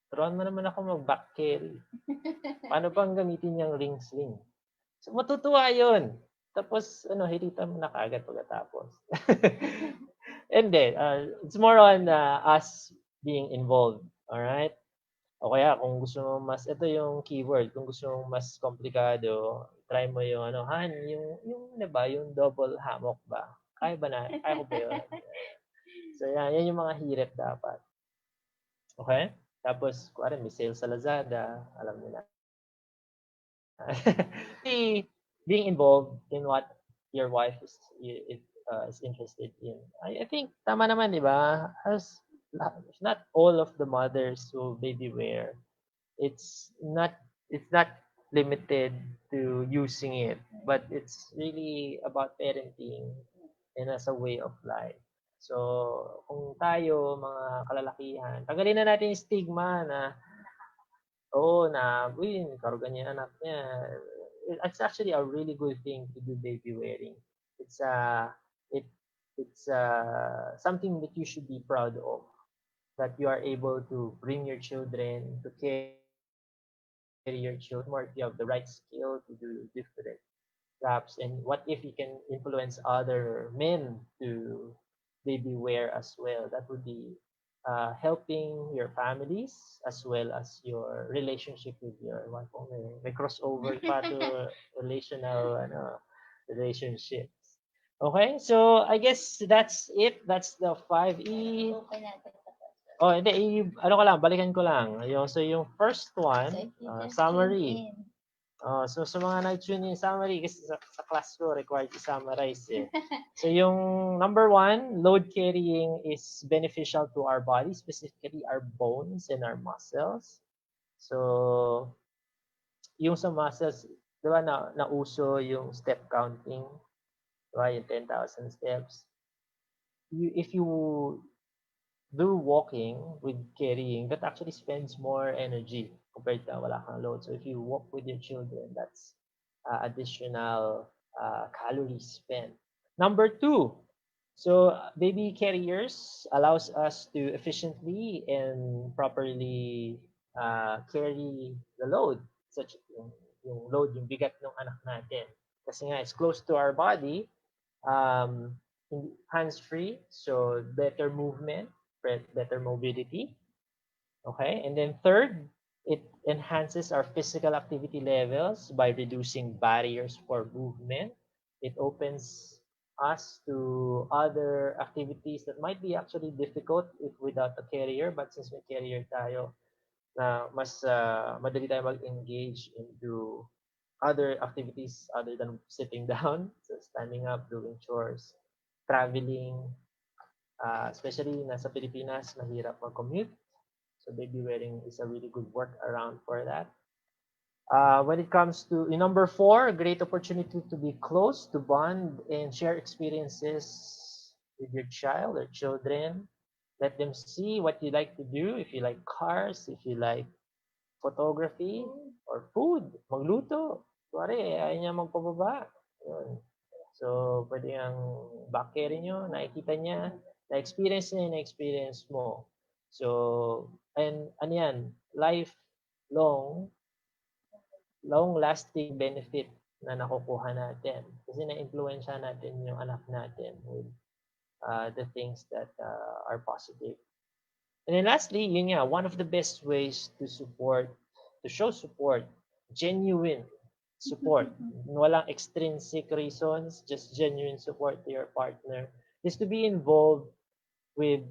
[SPEAKER 3] turuan mo naman ako mag-back carry. Paano bang gamitin yung ring sling? So matutuwa yun. Tapos hilitan mo na kaagad pagkatapos. And then, it's more on us being involved. Alright? O kaya kung gusto mo mas, ito yung keyword, kung gusto mo mas komplikado, try mo yung Han, yung ano ba, yung double hammock ba? Kaya ko ba yun? So yan yung mga hirit dapat. Okay? Tapos, kuwari may sale sa Lazada, alam niyo na. Being involved in what your wife is interested in. I think tama naman, di ba? As not all of the mothers who baby wear, it's not limited to using it, but it's really about parenting and as a way of life. So, kung tayo, mga kalalakihan, tanggalin na natin yung stigma na, uy, karugan niya anak niya. It's actually a really good thing to do baby wearing. It's it it's something that you should be proud of, that you are able to bring your children, to carry your children, more if you have the right skill to do different jobs, and what if you can influence other men to baby wear as well. That would be helping your families as well as your relationship with your wife. May crossover pa to relational relationships. Okay, so I guess that's it. That's the 5E.
[SPEAKER 1] Open natin sa question.
[SPEAKER 3] Oh, hindi, balikan ko lang. So yung first
[SPEAKER 1] So
[SPEAKER 3] one,
[SPEAKER 1] if you just
[SPEAKER 3] summary.
[SPEAKER 1] tune in.
[SPEAKER 3] So sa mga nag-tune in, summary, kasi sa class ko required i-summarize eh. So yung number 1, load carrying is beneficial to our body, specifically our bones and our muscles. So yung sa muscles, di ba nauso yung step counting, di ba, yung 10,000 steps. If you do walking with carrying, that actually spends more energy compared to wala kang load. So if you walk with your children, that's additional calories spent. Number 2, so baby carriers allows us to efficiently and properly carry the load, such yung load, yung bigat ng anak natin. Kasi nga, it's close to our body, um, hands-free, so better movement, better mobility. Okay, and then third, it enhances our physical activity levels by reducing barriers for movement. It opens us to other activities that might be actually difficult if without a carrier, but since may carrier tayo, na mas madali tayo mag-engage into other activities other than sitting down, so standing up, doing chores, traveling, especially nasa Pilipinas, mahirap mag-commute. So baby wearing is a really good workaround for that. When it comes to number 4, a great opportunity to be close, to bond and share experiences with your child or children. Let them see what you like to do. If you like cars, if you like photography or food, magluto. Kuwari, ayaw niya magpababa. Yun. So, pwede ang back carry nyo, nakikita niya. Na-experience niya, na-experience mo. So, and ano yan, lifelong, long-lasting benefit na nakukuha natin. Kasi na-influensya natin yung anak natin with the things that are positive. And then lastly, yun nga, one of the best ways to show support, genuine support, walang extrinsic reasons, just genuine support to your partner, is to be involved with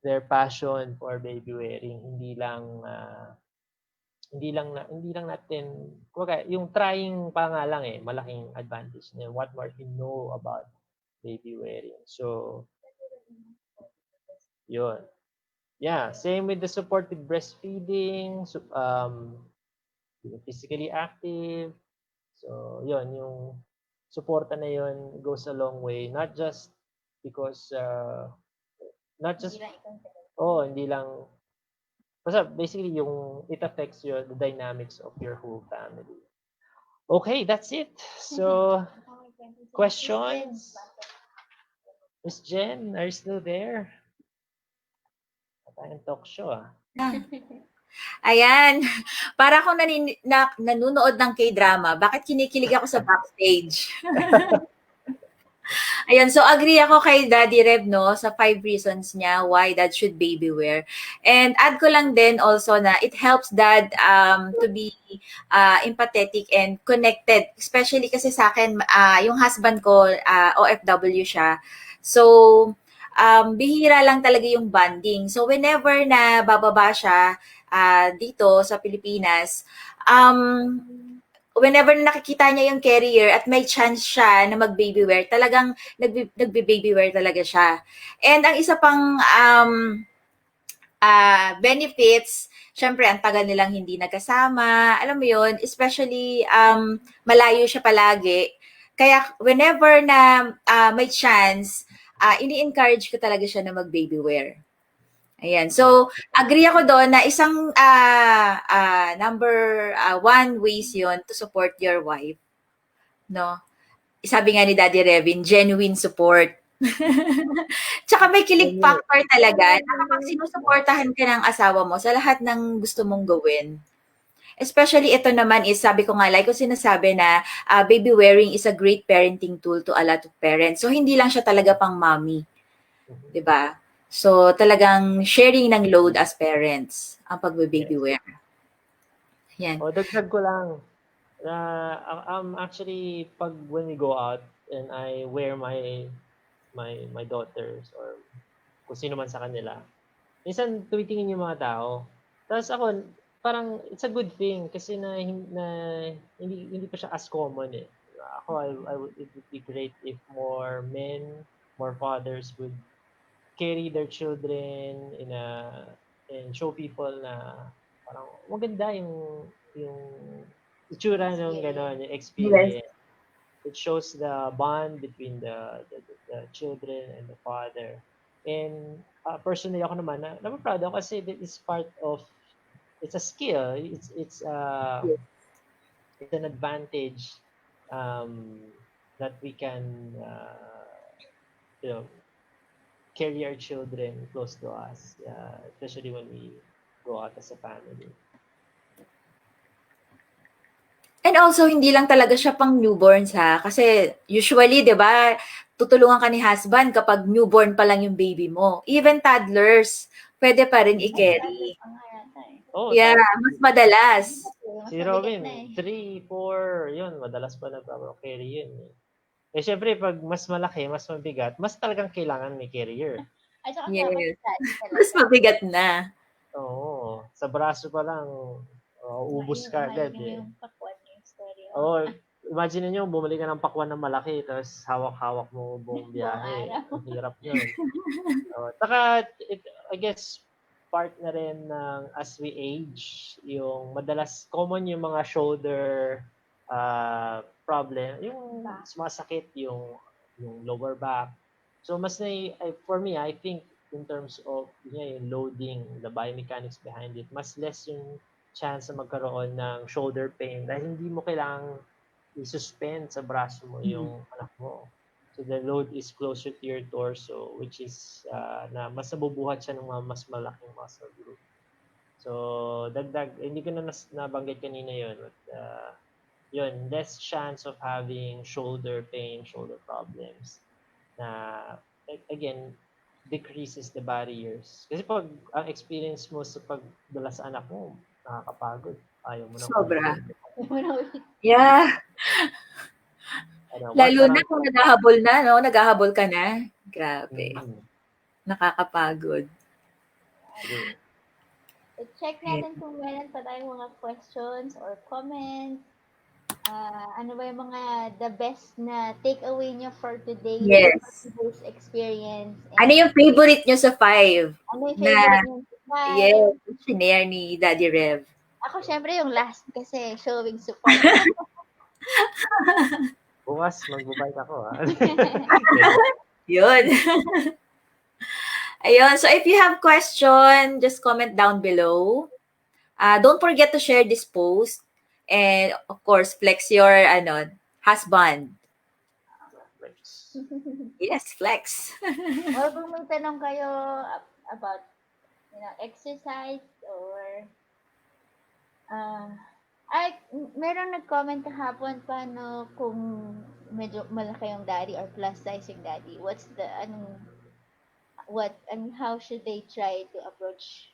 [SPEAKER 3] their passion for baby wearing. Hindi lang natin, kumbaga, yung trying pa nga lang malaking advantage na what more you know about baby wearing. So, yun. Yeah, same with the support with breastfeeding, being physically active. So, yun, yung suporta na yun goes a long way. Not just because, not just, hindi lang, basta basically yung, it affects the dynamics of your whole family. Okay, that's it. So, questions? Miss Jen, are you still there? Tayong talk show
[SPEAKER 2] Ayan, para akong nanonood ng K-drama, bakit kinikilig ako sa backstage? Ayan, so agree ako kay Daddy Rev, no, sa 5 reasons niya why dad should baby wear. And add ko lang din also na it helps dad to be empathetic and connected. Especially kasi sa akin, yung husband ko, OFW siya. So, bihira lang talaga yung bonding. So, whenever na bababa siya dito sa Pilipinas, whenever nakikita niya yung carrier at may chance siya na mag-baby wear, talagang nagbe-baby wear talaga siya. And ang isa pang benefits, syempre ang tagal nilang hindi nagkasama, alam mo yun, especially malayo siya palagi. Kaya whenever na may chance, ini-encourage ko talaga siya na mag-baby wear. Ayan. So, agree ako doon na isang number one ways yon to support your wife. No? Sabi nga ni Daddy Revin, genuine support. Tsaka may kilig factor talaga na kapag sinusuportahan ka ng asawa mo sa lahat ng gusto mong gawin. Especially ito naman is, sabi ko nga, like ko sinasabi na baby wearing is a great parenting tool to a lot of parents. So, hindi lang siya talaga pang mommy. 'Di ba? So, talagang sharing ng load as parents ang pagbe-baby wear. Yan.
[SPEAKER 3] Dagdag ko lang. Actually, when we go out and I wear my daughters or kung sino man sa kanila, minsan tumitingin yung mga tao. Tapos ako, parang it's a good thing kasi na hindi pa siya as common eh. Ako, it would be great if more men, more fathers would carry their children and show people na parang maganda yung itsura ng gano'n, yung experience.
[SPEAKER 2] Yes.
[SPEAKER 3] It shows the bond between the children and the father. And personally ako naman, proud ako kasi that is part of, it's a skill, it's an advantage that we can you know carry our children close to us, especially when we go out as a family.
[SPEAKER 2] And also, hindi lang talaga siya pang newborns ha. Kasi usually, di ba, tutulungan ka ni husband kapag newborn pa lang yung baby mo. Even toddlers, pwede pa rin i-carry. Yeah, mas madalas.
[SPEAKER 3] Si Robin, 3, 4, yun, madalas pa nagpa-carry yun. Eh, syempre, pag mas malaki, mas mabigat, mas talagang kailangan may carrier.
[SPEAKER 2] Yes. Mas mabigat na.
[SPEAKER 3] Oo. Sa braso pa lang, ubus ka agad eh. Oo. Imagine niyo bumili ka ng pakwan ng malaki, tapos hawak-hawak mo buong biyahe. Ang hirap yun. Saka, I guess, part na rin ng as we age, yung madalas common yung mga shoulder problem, yung sumasakit yung lower back. So mas for me, I think in terms of yung loading, the biomechanics behind it, mas less yung chance na magkaroon ng shoulder pain dahil hindi mo kailangang i-suspend sa braso mo yung anak mo. So the load is closer to your torso, which is na mas nabubuhat siya ng mga mas malaking muscle group. So dagdag, hindi ko na nabanggit kanina yun. But, yun, less chance of having shoulder pain, shoulder problems. Na, again, decreases the barriers. Kasi pag ang experience mo sa pagdala sa anak mo, nakakapagod. Ayaw mo nang
[SPEAKER 2] Sobra.
[SPEAKER 3] ulitin.
[SPEAKER 2] Yeah.
[SPEAKER 3] Ano,
[SPEAKER 2] Lalo na
[SPEAKER 3] parang,
[SPEAKER 2] kung naghahabol na, no? Naghahabol ka na. Grabe.
[SPEAKER 3] mm,
[SPEAKER 2] Nakakapagod.
[SPEAKER 3] sige.
[SPEAKER 1] Check natin kung meron pa tayong mga questions or comments. Ano ba yung mga the best na takeaway nyo for
[SPEAKER 2] Yes.
[SPEAKER 1] today's experience?
[SPEAKER 2] Ano yung favorite nyo sa 5?
[SPEAKER 1] Ano yung
[SPEAKER 2] Na,
[SPEAKER 1] favorite nyo sa
[SPEAKER 2] yes,
[SPEAKER 1] live?
[SPEAKER 2] shinare ni Daddy Rev.
[SPEAKER 1] Ako, syempre, yung last kasi showing support.
[SPEAKER 3] Bukas, magbabike ako, ha?
[SPEAKER 2] Yun. Ayun. So, if you have question, just comment down below. Don't forget to share this post. And, of course, flex your husband.
[SPEAKER 3] Thanks.
[SPEAKER 2] Yes, flex.
[SPEAKER 1] Or kung may tanong kayo about exercise or merong nag-comment kahapon paano kung medyo malaki yung daddy or plus size yung daddy. What's the how should they try to approach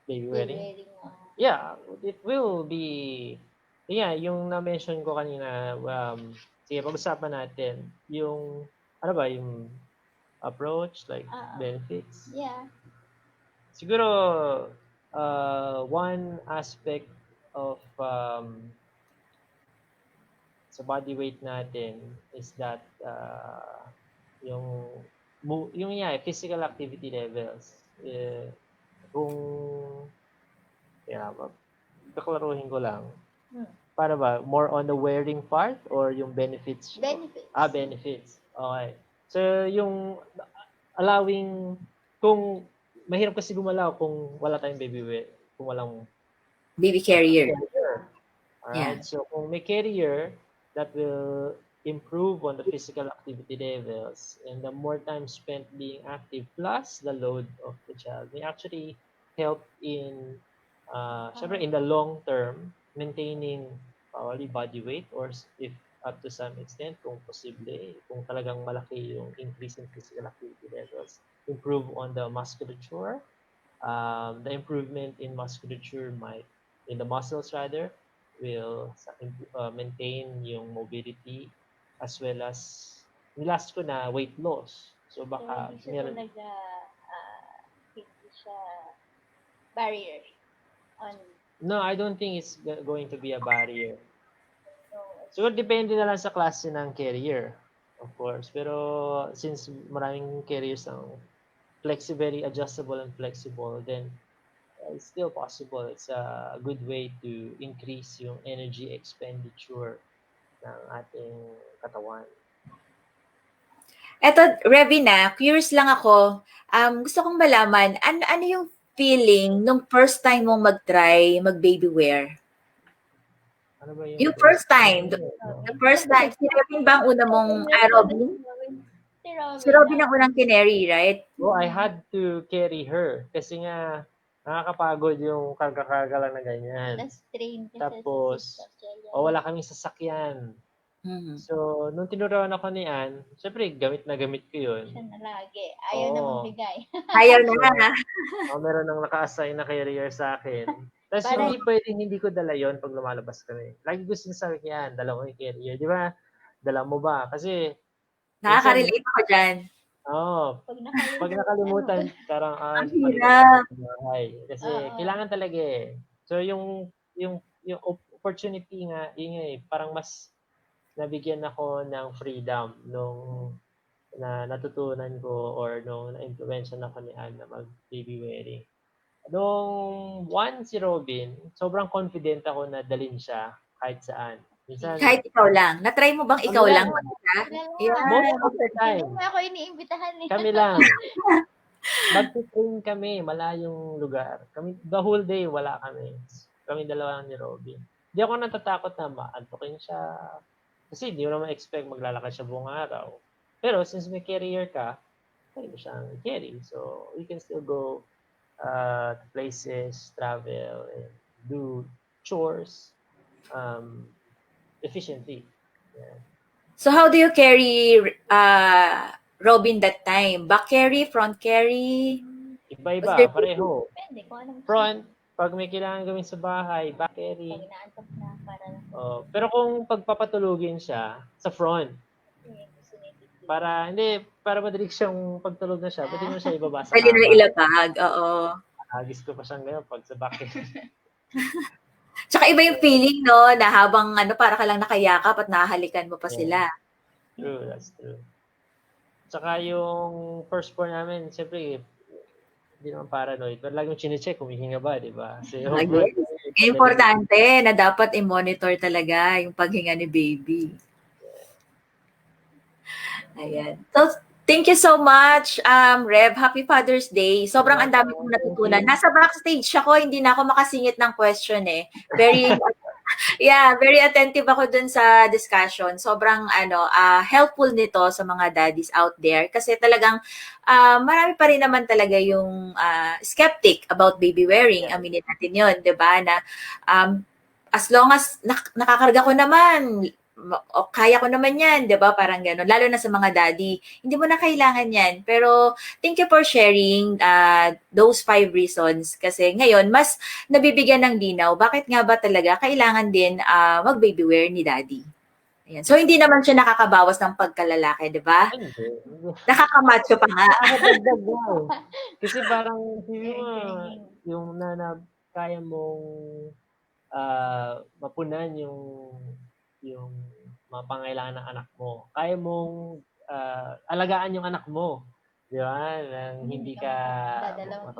[SPEAKER 3] Babywearing?
[SPEAKER 1] wearing?
[SPEAKER 3] Yeah, it will be, yung na-mention ko kanina, sige, pag-usapan natin, yung, ano ba, yung approach, like, benefits.
[SPEAKER 1] Yeah.
[SPEAKER 3] Siguro, one aspect of, sa body weight natin is that, yung physical activity levels. Kung, kaklaruhin ko lang, para ba, more on the wearing part or yung benefits?
[SPEAKER 1] Benefits.
[SPEAKER 3] Benefits. Okay. So, yung allowing, kung mahirap kasi gumalaw kung wala tayong kung walang
[SPEAKER 2] Baby carrier.
[SPEAKER 3] Alright, so kung may carrier, that will improve on the physical activity levels, and the more time spent being active plus the load of the child may actually help in, syempre in the long term, maintaining probably body weight, or if up to some extent, kung posible, kung talagang malaki yung increase in physical activity levels, improve on the musculature. The improvement in musculature in the muscles rather, will maintain yung mobility, as well as nilast ko na weight loss. So baka
[SPEAKER 1] hindi siya talaga hindi siya barrier on.
[SPEAKER 3] No, I don't think it's going to be a barrier. So depende na lang sa klase ng carrier, of course. Pero since maraming carriers ang very adjustable and flexible, then it's still possible. It's a good way to increase yung energy expenditure ng ating katawan.
[SPEAKER 2] Eto, Revina, curious lang ako. Gusto kong malaman, ano yung feeling nung first time mong mag-try mag-baby wear?
[SPEAKER 3] Ano ba
[SPEAKER 2] Yung first time. The first time. Si Robin ba ang una mong, Robin? Si Robin ang unang kineri, right?
[SPEAKER 3] Oh, I had to carry her. Kasi nga, nakakapagod yung karga-karga lang na ganyan. Tapos, wala kaming sasakyan.
[SPEAKER 2] Mm-hmm.
[SPEAKER 3] So, nung tinuruan ako ni Ann, syempre, gamit na gamit ko yun.
[SPEAKER 1] Siya na lagi. Ayaw na magbigay.
[SPEAKER 2] Ayaw na.
[SPEAKER 3] Meron nang naka-assign na carrier sa akin. Tapos hindi pwedeng hindi ko dala yon pag lumalabas kami. Lagi gusto niya sabi niya, dala ko yung carrier. Di ba? Dala mo ba? Kasi
[SPEAKER 2] nakaka-relate ako dyan.
[SPEAKER 3] Pag nakalimutan, parang
[SPEAKER 2] ang hirap.
[SPEAKER 3] Kasi kailangan talaga eh. So yung opportunity nga, yun parang mas nabigyan ako ng freedom nung na natutunan ko or nung na-influensya ako ni Ann na mag-baby wearing. Nung si Robin, sobrang confident ako na dalhin siya kahit saan. Minsan,
[SPEAKER 2] kahit ikaw lang. Na-try mo bang ikaw lang?
[SPEAKER 3] Most of the time.
[SPEAKER 1] Hindi ako iniimbitahan eh.
[SPEAKER 3] Kami lang. Mag-train kami, malayong lugar. The whole day, wala kami. Kami dalawa ni Robin. Hindi ako natatakot na maantokin siya. Kasi hindi mo naman expect maglalakad siya buong araw. Pero since may carrier ka, pwede mo siyang carry. So, you can still go to places, travel, and do chores efficiently. Yeah.
[SPEAKER 2] So how do you carry Robin that time? Back carry, front carry? What's your
[SPEAKER 3] Iba-iba,
[SPEAKER 2] technique?
[SPEAKER 3] pareho.
[SPEAKER 1] Depende kung anong gusto mo.
[SPEAKER 3] Front, pag may kailangan gawin sa bahay, back
[SPEAKER 1] Pag
[SPEAKER 3] carry.
[SPEAKER 1] inaantok na, para lang
[SPEAKER 3] Pero kung pagpapatulugin siya, sa front,
[SPEAKER 1] yung gusto niya i-do.
[SPEAKER 3] para madali siyang pagtulog na siya, pwede mo siya ibaba sa
[SPEAKER 2] Dali na
[SPEAKER 3] kama.
[SPEAKER 2] ilapag, oo.
[SPEAKER 3] Hagis ko pa siyang ngayon pag sa back carry.
[SPEAKER 2] Tsaka iba yung feeling, no, na habang para ka lang nakayakap at nahahalikan mo pa
[SPEAKER 3] Yeah,
[SPEAKER 2] sila.
[SPEAKER 3] true, that's true. Tsaka yung first born namin, siyempre, hindi naman paranoid, pero laging chinecheck kung hihinga ba, di ba? Kasi yung front,
[SPEAKER 2] Yes. Importante na dapat i-monitor talaga yung paghinga ni baby. Ayan. So, thank you so much, Rev. Happy Father's Day. Sobrang ang dami kong natutunan.
[SPEAKER 3] Thank you.
[SPEAKER 2] Nasa backstage ako, hindi na ako makasingit ng question eh. Very attentive ako dun sa discussion. Sobrang helpful nito sa mga daddies out there kasi talagang marami pa rin naman talaga yung skeptic about baby wearing.
[SPEAKER 3] Yeah.
[SPEAKER 2] Aminin natin 'yon, 'di ba? Na as long as nakakarga ko naman, o kaya ko naman 'yan, 'di ba? Parang gano'n. Lalo na sa mga daddy, hindi mo na kailangan 'yan. Pero thank you for sharing those 5 reasons kasi ngayon mas nabibigyan ng linaw bakit nga ba talaga kailangan din mag-baby wear ni daddy. Ayan. So hindi naman siya nakakabawas ng pagkalalaki, 'di ba?
[SPEAKER 3] Hindi.
[SPEAKER 2] Nakakamacho pa nga.
[SPEAKER 3] Nakakadagdag lang. Kasi parang, hindi mo,
[SPEAKER 1] Galing.
[SPEAKER 3] yung kaya mong mapunan yung mga pangailangan ng anak mo. Kaya mong alagaan yung anak mo. Di ba? Nang hindi ka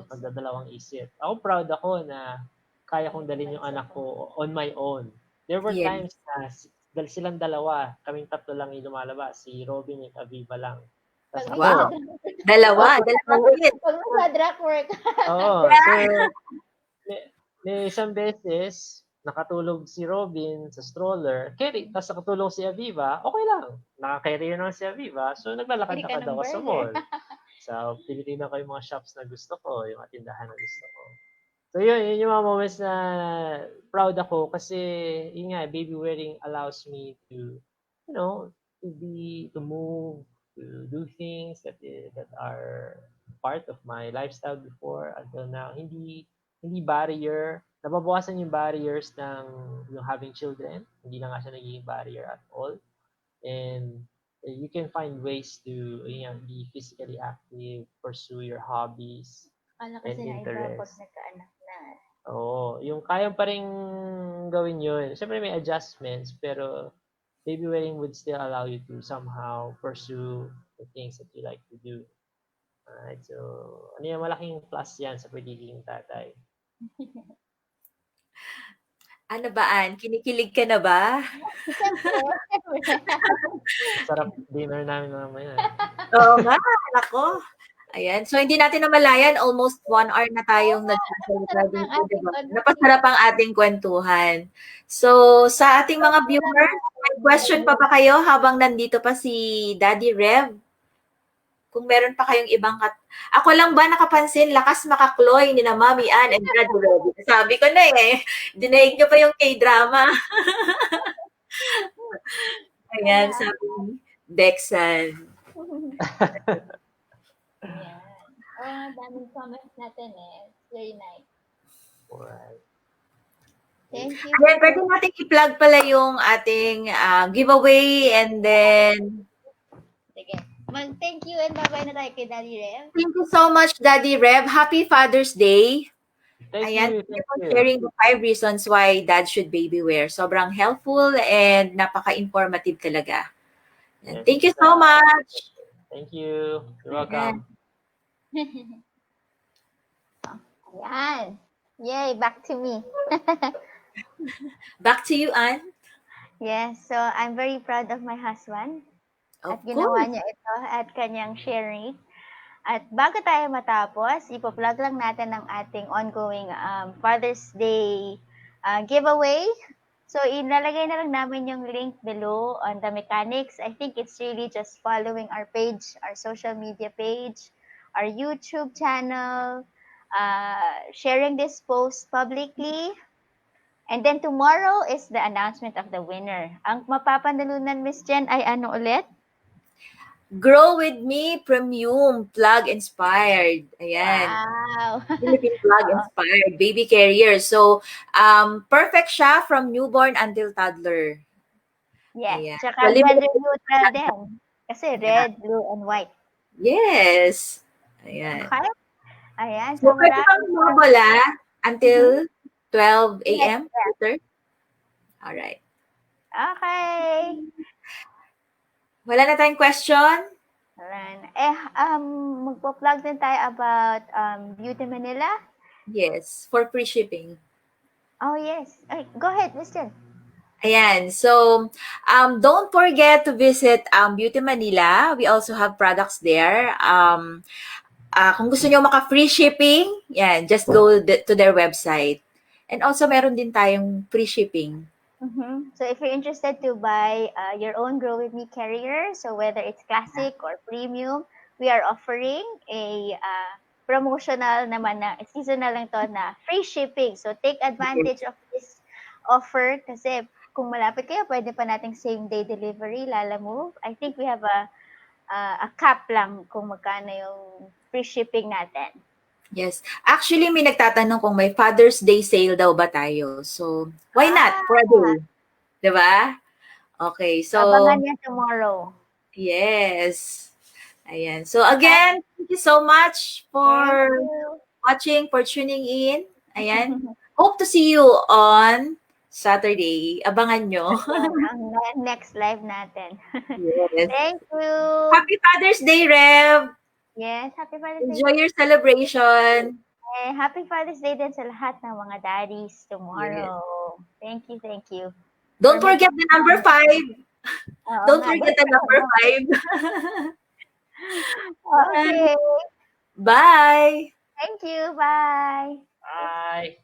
[SPEAKER 3] magdadalawang isip. Ako proud ako na kaya kong dalhin yung anak ko on my own. There were
[SPEAKER 2] Yes.
[SPEAKER 3] times na silang dalawa, kaming tatlo lang yung lumalabas. Si Robin at Aviva lang.
[SPEAKER 1] Pag
[SPEAKER 3] Tapos
[SPEAKER 2] Wow.
[SPEAKER 3] ako,
[SPEAKER 2] Dalawa kids.
[SPEAKER 1] Pag nasa drag work.
[SPEAKER 3] oo. So, may isang beses, nakatulog si Robin sa stroller, carry, tapos nakatulog si Aviva, okay lang. Naka-carry naman si Aviva, so
[SPEAKER 1] Hindi ka
[SPEAKER 3] naglalakad-lakad
[SPEAKER 1] ng
[SPEAKER 3] ako sa
[SPEAKER 1] burger.
[SPEAKER 3] mall. So, tinitingnan ko yung mga shops na gusto ko, yung mga tindahan na gusto ko. So, yun yung mga moments na proud ako kasi, yun nga, baby wearing allows me to, to move, to do things that are part of my lifestyle before until now. Hindi barrier. Nababawasan yung barriers ng yung having children. Hindi na nga siya nagiging barrier at all. And you can find ways to be physically active, pursue your hobbies
[SPEAKER 1] Kala
[SPEAKER 3] and
[SPEAKER 1] kasi na iba pag
[SPEAKER 3] interests.
[SPEAKER 1] nagkaanak na.
[SPEAKER 3] Oo, yung kaya pa rin gawin yun. Siyempre may adjustments, pero baby wearing would still allow you to somehow pursue the things that you like to do. Alright, so malaking plus yan sa pagiging tatay.
[SPEAKER 2] Ano ba, Ann? Kinikilig ka na ba?
[SPEAKER 1] Siyempre.
[SPEAKER 3] Sarap dinner namin mamaya.
[SPEAKER 2] Oo nga, nako. Ayan. So, hindi natin namalayan. Almost 1 hour na tayong nagsasalita dito, di ba? Napasarap ang ating kwentuhan. So, sa ating mga viewers, may question pa ba kayo habang nandito pa si Daddy Rev? Kung meron pa kayong ibang ako lang ba nakapansin, lakas makakloy ni na Mami Ann and Daddy Rev. Sabi ko na eh, dinaig niyo pa yung K-drama. Ayan, sabi ni Dexan.
[SPEAKER 1] Yan. Oh, daming comments natin eh. It's very nice.
[SPEAKER 3] Alright.
[SPEAKER 1] Thank you.
[SPEAKER 2] Ayan, pwede natin i-plug pala yung ating giveaway and then
[SPEAKER 1] Sige. Mag-thank you and bye-bye na tayo kay Daddy Rev.
[SPEAKER 2] thank you so much, Daddy Rev. Happy Father's Day. Ayan, thank you for sharing the 5 reasons why dad should baby wear. Sobrang helpful and napaka-informative talaga.
[SPEAKER 3] Yes,
[SPEAKER 2] thank you so much.
[SPEAKER 3] Thank you. You're welcome.
[SPEAKER 1] Ayan. Yay, back to me.
[SPEAKER 2] Back to you, Ann.
[SPEAKER 1] Yes, so I'm very proud of my husband.
[SPEAKER 2] Of
[SPEAKER 1] At ginawa
[SPEAKER 2] course.
[SPEAKER 1] niya ito at kanyang sharing. At bago tayo matapos, ipo-plug lang natin ang ating ongoing Father's Day giveaway. So, inalagay na lang namin yung link below on the mechanics. I think it's really just following our page, our social media page, our YouTube channel, sharing this post publicly. And then tomorrow is the announcement of the winner. Ang mapapanalunan, Miss Jen, ay ano ulit?
[SPEAKER 2] Grow With Me Premium Plug Inspired. Ayan.
[SPEAKER 1] Wow!
[SPEAKER 2] Philippine Plug
[SPEAKER 1] Oo.
[SPEAKER 2] Inspired baby carrier. So, perfect siya from newborn until toddler.
[SPEAKER 1] Yes.
[SPEAKER 2] Ayan. So,
[SPEAKER 1] Tsaka gender
[SPEAKER 2] limited
[SPEAKER 1] neutral
[SPEAKER 2] lang siya.
[SPEAKER 1] din. Kasi
[SPEAKER 2] Yeah.
[SPEAKER 1] red, blue, and white.
[SPEAKER 2] Yes. Ayan.
[SPEAKER 1] Okay? Ayan.
[SPEAKER 2] So,
[SPEAKER 1] So,
[SPEAKER 2] pwede kang
[SPEAKER 1] maraming
[SPEAKER 2] mawala
[SPEAKER 1] Mhm.
[SPEAKER 2] until 12
[SPEAKER 1] Yes,
[SPEAKER 2] a.m.
[SPEAKER 1] yes.
[SPEAKER 2] later. Alright.
[SPEAKER 1] Okay.
[SPEAKER 2] Wala na tayong question?
[SPEAKER 1] Wala na. Magpo-plug din tayo about Beauty Manila.
[SPEAKER 2] Yes. For free shipping.
[SPEAKER 1] Oh, yes. Ay, go ahead, Miss Jen.
[SPEAKER 2] Ayan. So, don't forget to visit Beauty Manila. We also have products there. Kung gusto nyo maka-free shipping, yan, just go to their website. And also, meron din tayong free shipping.
[SPEAKER 1] So if you're interested to buy your own Grow With Me carrier, so whether it's classic or premium, we are offering a promotional naman na seasonal lang to na free shipping. So take advantage of this offer kasi kung malapit kayo, pwede pa nating same day delivery, Lala Move. I think we have a cap lang kung magkano yung free shipping natin.
[SPEAKER 2] Yes. Actually, may nagtatanong kung may Father's Day sale daw ba tayo. So, why not? For a day. Diba? Okay. So,
[SPEAKER 1] Abangan niya tomorrow.
[SPEAKER 2] yes. Ayan. So, again, thank you so much for
[SPEAKER 1] Thank you.
[SPEAKER 2] watching, for tuning in. Ayan. Hope to see you on Saturday. Abangan nyo.
[SPEAKER 1] Ang next live natin.
[SPEAKER 2] Yes.
[SPEAKER 1] Thank you.
[SPEAKER 2] Happy Father's Day, Rev!
[SPEAKER 1] Yes, happy Father's Day.
[SPEAKER 2] Enjoy your celebration.
[SPEAKER 1] Happy Father's Day din sa lahat ng mga daddies tomorrow. Thank you, thank you.
[SPEAKER 2] Don't
[SPEAKER 1] For
[SPEAKER 2] forget the number 5.
[SPEAKER 1] Oo
[SPEAKER 2] Don't
[SPEAKER 1] nga,
[SPEAKER 2] forget the number 5.
[SPEAKER 1] Okay.
[SPEAKER 2] Bye!
[SPEAKER 1] Thank you. Bye.
[SPEAKER 3] Bye.